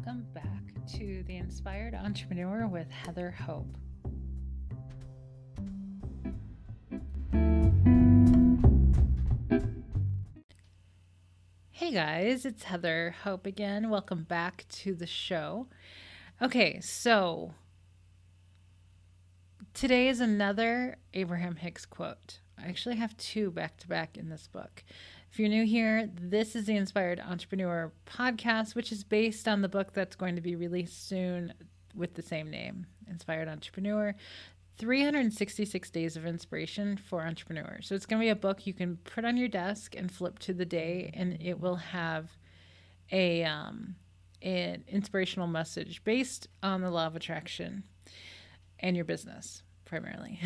Welcome back to The Inspired Entrepreneur with Heather Hope. Hey guys, it's Heather Hope again. Welcome back to the show. Okay, so today is another Abraham Hicks quote. I actually have two back to back in this book. If you're new here, this is the Inspired Entrepreneur podcast, which is based on the book that's going to be released soon with the same name, Inspired Entrepreneur. 366 Days of Inspiration for Entrepreneurs. So it's going to be a book you can put on your desk and flip to the day, and it will have an inspirational message based on the law of attraction and your business primarily.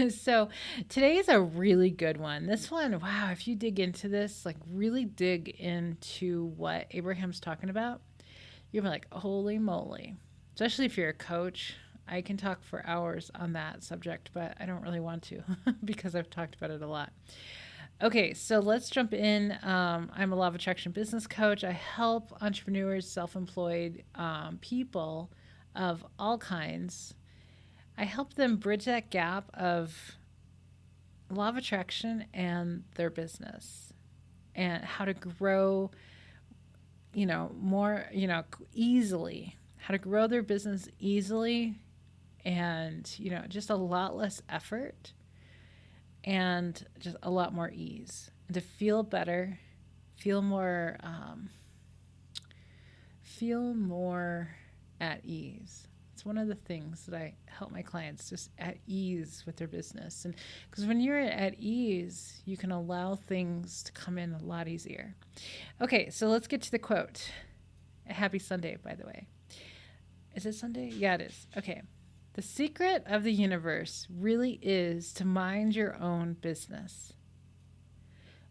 So today is a really good one. This one, wow, if you dig into this, like really dig into what Abraham's talking about, you're like, holy moly. Especially if you're a coach. I can talk for hours on that subject, but I don't really want to because I've talked about it a lot. Okay, so let's jump in. I'm a law of attraction business coach. I help entrepreneurs, self-employed people of all kinds. I help them bridge that gap of law of attraction and their business and how to grow, more, easily, how to grow their business easily and, just a lot less effort and just a lot more ease and to feel better, feel more at ease. It's one of the things that I help my clients just at ease with their business. And because when you're at ease, you can allow things to come in a lot easier. Okay, so let's get to the quote. Happy Sunday, by the way. Is it Sunday? Yeah, it is. Okay. The secret of the universe really is to mind your own business.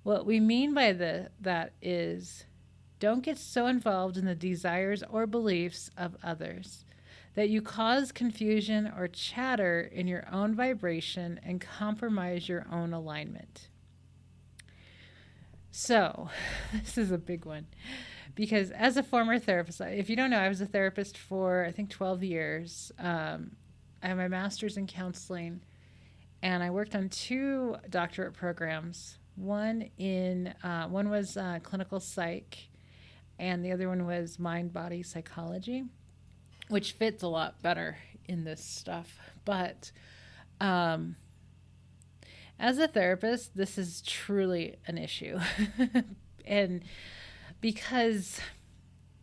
What we mean by that is don't get so involved in the desires or beliefs of others that you cause confusion or chatter in your own vibration and compromise your own alignment. So, this is a big one because as a former therapist, if you don't know, I was a therapist for, I think, 12 years. I have my master's in counseling, and I worked on 2 doctorate programs. One was clinical psych, and the other one was mind-body psychology, which fits a lot better in this stuff. But as a therapist, this is truly an issue. And because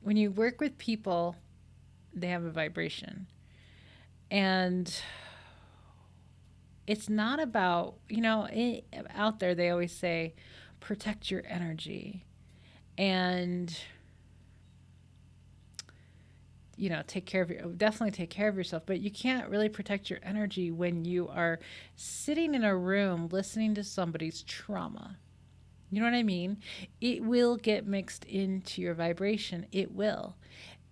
when you work with people, they have a vibration. And it's not about, out there they always say, protect your energy. And definitely take care of yourself, but you can't really protect your energy when you are sitting in a room listening to somebody's trauma. You know what I mean? It will get mixed into your vibration. It will.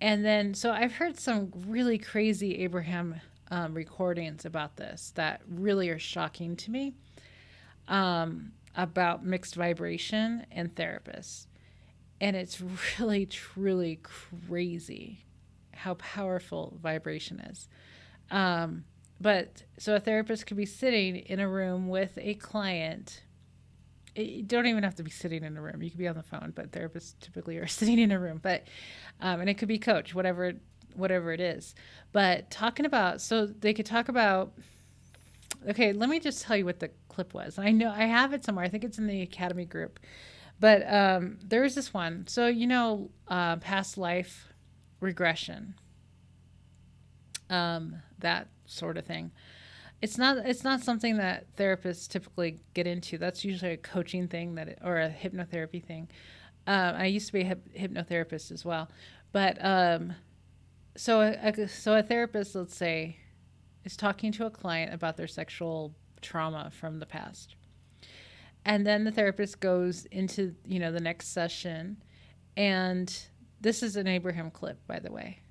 And then, so I've heard some really crazy Abraham recordings about this that really are shocking to me, about mixed vibration and therapists. And it's really, truly crazy how powerful vibration is. But so a therapist could be sitting in a room with a client. You don't even have to be sitting in a room. You could be on the phone, but therapists typically are sitting in a room. But and it could be coach, whatever it is. But so they could talk about. Okay, let me just tell you what the clip was. I know I have it somewhere. I think it's in the Academy group. But there's this one. So past life regression, that sort of thing. It's not something that therapists typically get into. That's usually a coaching thing or a hypnotherapy thing. I used to be a hypnotherapist as well, but so a therapist, let's say, is talking to a client about their sexual trauma from the past, and then the therapist goes into the next session, and this is an Abraham clip, by the way.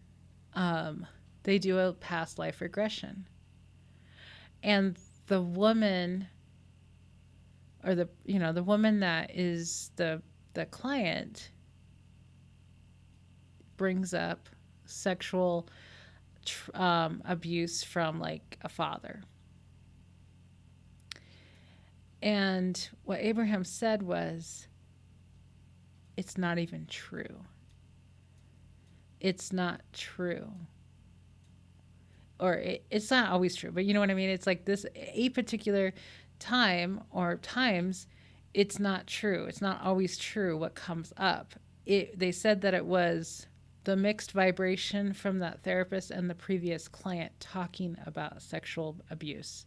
They do a past life regression. And the woman, or the woman that is the client, brings up sexual abuse from like a father. And what Abraham said was, it's not even true. It's not true. Or it's not always true, but you know what I mean? It's like this a particular time or times, it's not true. It's not always true what comes up. They said that it was the mixed vibration from that therapist and the previous client talking about sexual abuse.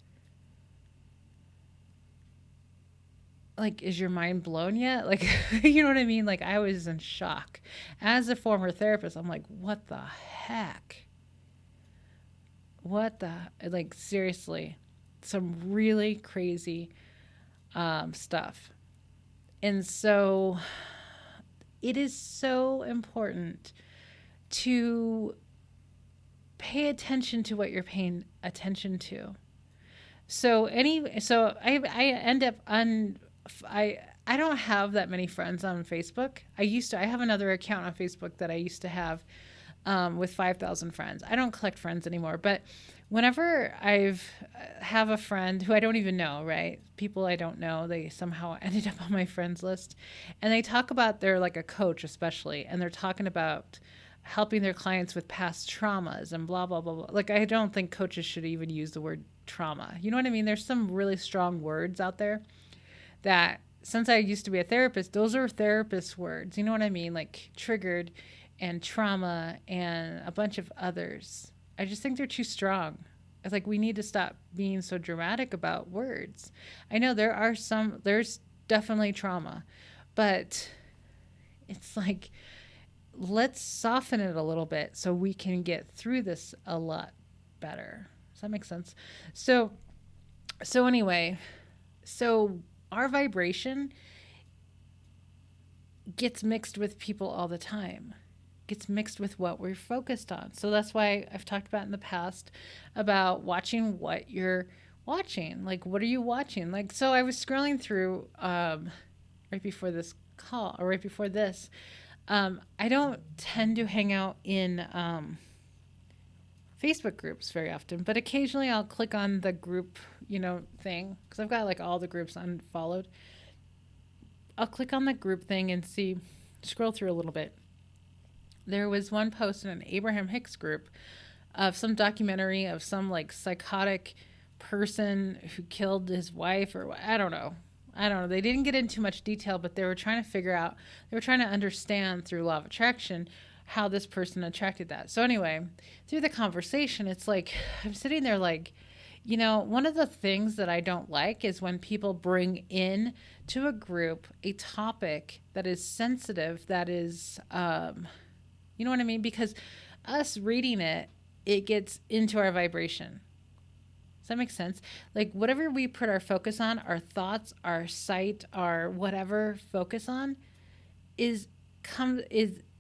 Like, is your mind blown yet? Like, you know what I mean? Like, I was in shock. As a former therapist, I'm like, what the heck? What the, like, seriously, some really crazy stuff. And so it is so important to pay attention to what you're paying attention to. So I end up I don't have that many friends on Facebook. I have another account on Facebook that I used to have with 5,000 friends. I don't collect friends anymore, but whenever have a friend who I don't even know, right? People I don't know, they somehow ended up on my friends list, and they talk about, they're like a coach especially, and they're talking about helping their clients with past traumas and blah, blah, blah, blah. Like, I don't think coaches should even use the word trauma. You know what I mean? There's some really strong words out there that, since I used to be a therapist, those are therapist words. You know what I mean? Like triggered and trauma and a bunch of others. I just think they're too strong. It's like, we need to stop being so dramatic about words. I know there's definitely trauma, but it's like, let's soften it a little bit so we can get through this a lot better. Does that make sense? So anyway, our vibration gets mixed with people all the time. Gets mixed with what we're focused on. So that's why I've talked about in the past about watching what you're watching. Like, what are you watching? Like, so I was scrolling through right before this call, or right before this. I don't tend to hang out in Facebook groups very often, but occasionally I'll click on the group, thing, because I've got like all the groups unfollowed. I'll click on the group thing and scroll through a little bit. There was one post in an Abraham Hicks group of some documentary of some like psychotic person who killed his wife, or I don't know. They didn't get into much detail, but they were trying to understand through law of attraction how this person attracted that. So anyway, through the conversation, it's like, I'm sitting there like, one of the things that I don't like is when people bring in to a group a topic that is sensitive, that is, you know what I mean? Because us reading it gets into our vibration. Does that make sense? Like, whatever we put our focus on, our thoughts, our sight, our whatever focus on is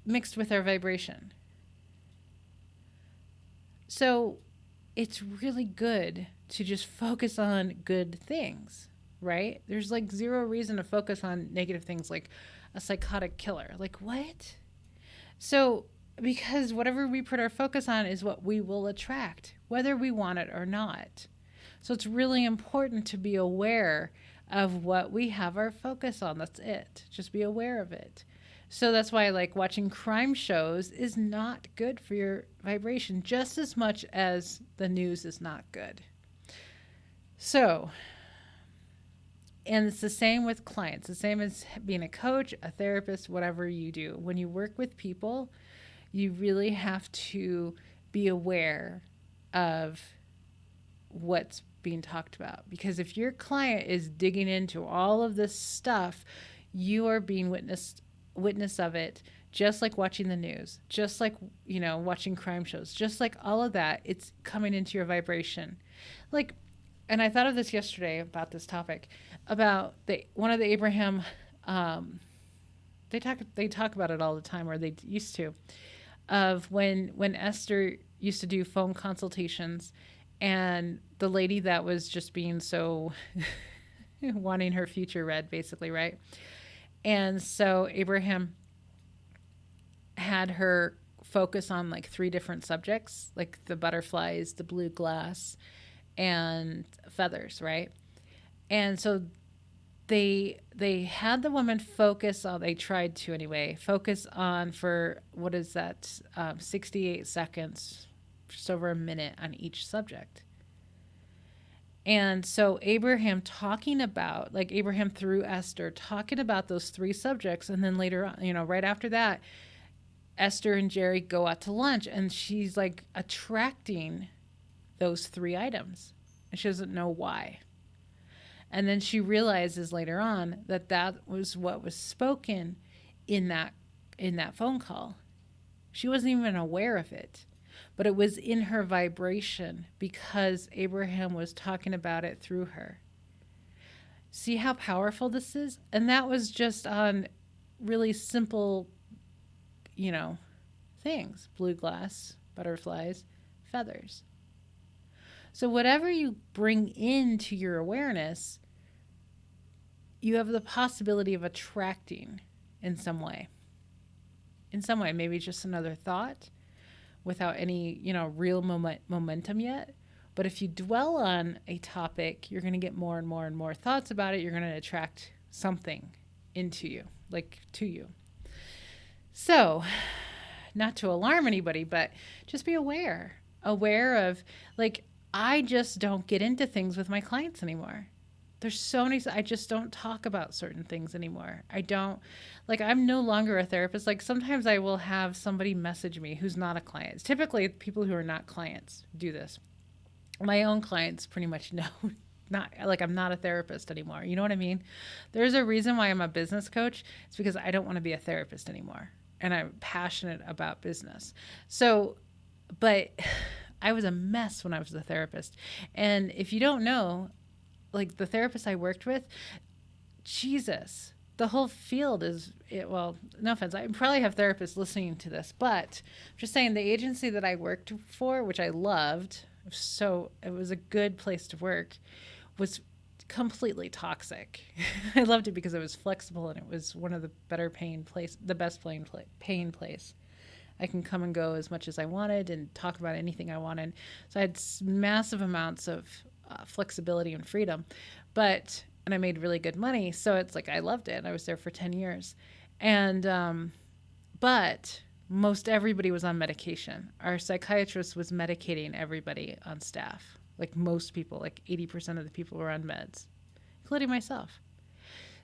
mixed with our vibration. So it's really good to just focus on good things, right? There's like zero reason to focus on negative things like a psychotic killer. Like, what? So, because whatever we put our focus on is what we will attract, whether we want it or not. So it's really important to be aware of what we have our focus on. That's it. Just be aware of it. So that's why, like, watching crime shows is not good for your vibration, just as much as the news is not good. So, and it's the same with clients, the same as being a coach, a therapist, whatever you do. When you work with people, you really have to be aware of what's being talked about. Because if your client is digging into all of this stuff, you are being witness of it, just like watching the news, just like, watching crime shows, just like all of that, it's coming into your vibration. Like, and I thought of this yesterday about this topic, about one of the Abraham, they talk about it all the time, or they used to, of when Esther used to do phone consultations, and the lady that was just being so wanting her future read, basically, right? And so Abraham had her focus on like 3 different subjects, like the butterflies, the blue glass, and feathers, right? And so they had the woman focus on, they tried to anyway, focus on for, what is that, 68 seconds, just over a minute on each subject. And so Abraham talking about, like Abraham through Esther, talking about those 3 subjects. And then later on, right after that, Esther and Jerry go out to lunch, and she's like attracting those 3 items. And she doesn't know why. And then she realizes later on that that was what was spoken in that phone call. She wasn't even aware of it, but it was in her vibration because Abraham was talking about it through her. See how powerful this is? And that was just on really simple, things: blue glass, butterflies, feathers. So whatever you bring into your awareness, you have the possibility of attracting in some way. In some way, maybe just another thought without any, real momentum yet. But if you dwell on a topic, you're going to get more and more and more thoughts about it. You're going to attract something into you, like to you. So, not to alarm anybody, but just be aware of, like, I just don't get into things with my clients anymore. There's so many, I just don't talk about certain things anymore. I'm no longer a therapist. Like, sometimes I will have somebody message me who's not a client. It's typically people who are not clients do this. My own clients pretty much know, I'm not a therapist anymore. You know what I mean? There's a reason why I'm a business coach. It's because I don't want to be a therapist anymore. And I'm passionate about business. So, but I was a mess when I was a therapist. And if you don't know, like the therapist I worked with, Jesus, the whole field well, no offense, I probably have therapists listening to this, but I'm just saying the agency that I worked for, which I loved, so it was a good place to work, was completely toxic. I loved it because it was flexible and it was one of the the best paying place. I can come and go as much as I wanted and talk about anything I wanted. So I had massive amounts of flexibility and freedom, and I made really good money. So it's like, I loved it. I was there for 10 years. And, but most everybody was on medication. Our psychiatrist was medicating everybody on staff. Like most people, like 80% of the people were on meds, including myself.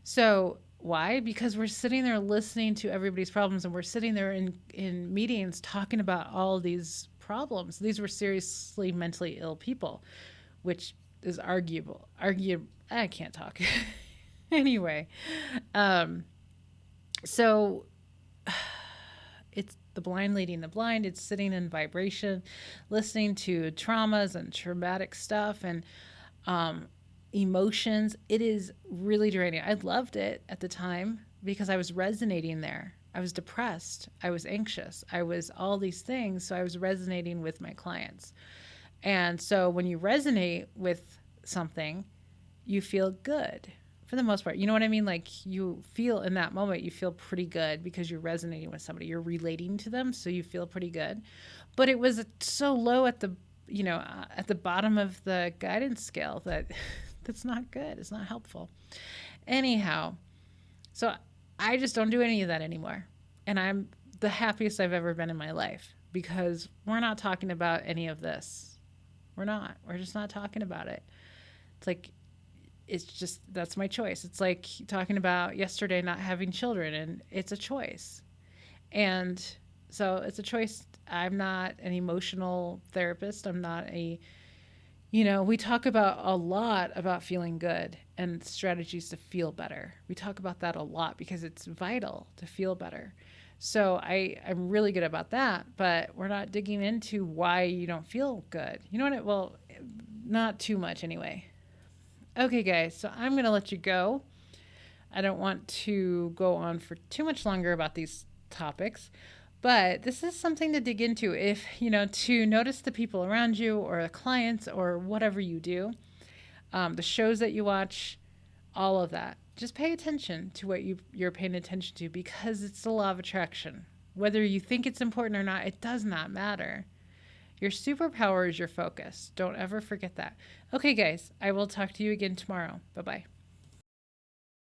So why? Because we're sitting there listening to everybody's problems, and we're sitting there in meetings talking about all these problems. These were seriously mentally ill people, which is arguable. I can't talk. Anyway, so it's the blind leading the blind. It's sitting in vibration, listening to traumas and traumatic stuff and emotions. It is really draining. I loved it at the time because I was resonating there. I was depressed. I was anxious. I was all these things. So I was resonating with my clients. And so when you resonate with something, you feel good for the most part. You know what I mean? Like, you feel in that moment, you feel pretty good because you're resonating with somebody. You're relating to them, so you feel pretty good. But it was so low at the bottom of the guidance scale that that's not good. It's not helpful. Anyhow, so I just don't do any of that anymore. And I'm the happiest I've ever been in my life because we're not talking about any of this. We're not. We're just not talking about it. It's just, that's my choice. It's like talking about yesterday not having children, and it's a choice. And so it's a choice. I'm not an emotional therapist. I'm not we talk about a lot about feeling good and strategies to feel better. We talk about that a lot because it's vital to feel better. So I'm really good about that, but we're not digging into why you don't feel good. You know what? Well, not too much anyway. Okay, guys, so I'm going to let you go. I don't want to go on for too much longer about these topics, but this is something to dig into if, to notice the people around you or the clients or whatever you do, the shows that you watch, all of that. Just pay attention to what you're paying attention to because it's the law of attraction. Whether you think it's important or not, it does not matter. Your superpower is your focus. Don't ever forget that. Okay, guys, I will talk to you again tomorrow. Bye-bye.